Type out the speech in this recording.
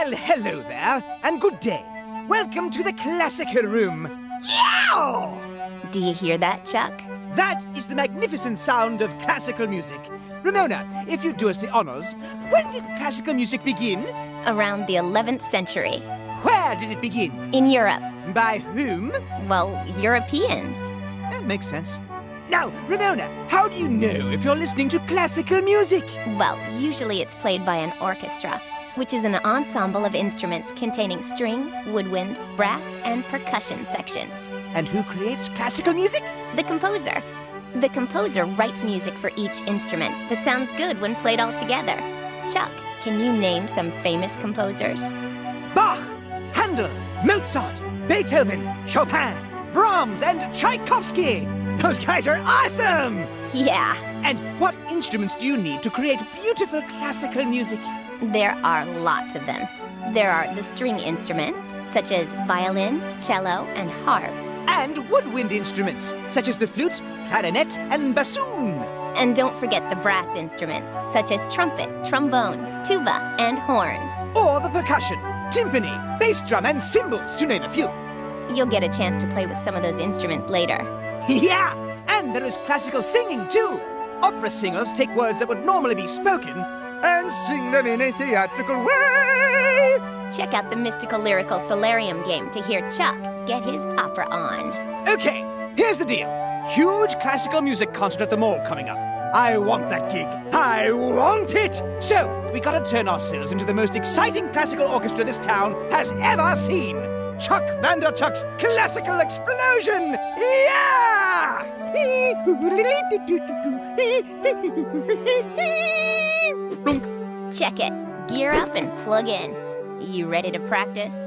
Well, hello there, and good day. Welcome to the classical room. Yow! Do you hear that, Chuck? That is the magnificent sound of classical music. Ramona, if you do us the honors, when did classical music begin? Around the 11th century. Where did it begin? In Europe. By whom? Well, Europeans. That makes sense. Now, Ramona, how do you know if you're listening to classical music? Well, usually it's played by an orchestra, which is an ensemble of instruments containing string, woodwind, brass, and percussion sections. And who creates classical music? The composer. The composer writes music for each instrument that sounds good when played all together. Chuck, can you name some famous composers? Bach, Handel, Mozart, Beethoven, Chopin, Brahms, and Tchaikovsky. Those guys are awesome! Yeah. And what instruments do you need to create beautiful classical music? There are lots of them. There are the string instruments, such as violin, cello, and harp. And woodwind instruments, such as the flute, clarinet, and bassoon. And don't forget the brass instruments, such as trumpet, trombone, tuba, and horns. Or the percussion, timpani, bass drum, and cymbals, to name a few. You'll get a chance to play with some of those instruments later. Yeah! And there is classical singing, too. Opera singers take words that would normally be spoken and sing them in a theatrical way. Check out the mystical lyrical solarium game to hear Chuck get his opera on. Okay, here's the deal. Huge classical music concert at the mall coming up. I want that gig. I want it! So, we gotta turn ourselves into the most exciting classical orchestra this town has ever seen. Chuck Vanderchuck's Classical Explosion! Yeah! Check it. Gear up and plug in. You ready to practice?